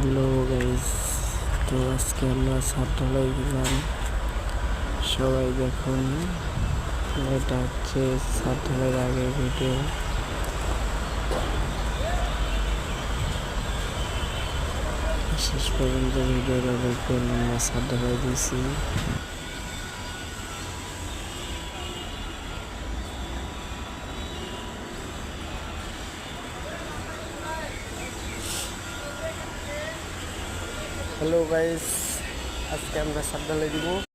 Hello guys, তো আজকে আমরা ছাদ ঢালাই দিলাম। সবাই দেখুন, এটা হচ্ছে ছাদ ঢালাইয়ের আগের ভিডিও। শেষ পর্যন্ত ভিডিওটা দেখবেন। আমরা ছাদ ঢালাই দিয়েছি। হ্যালো গাইস, আজকে আমরা ছাদ ঢালাই দিব।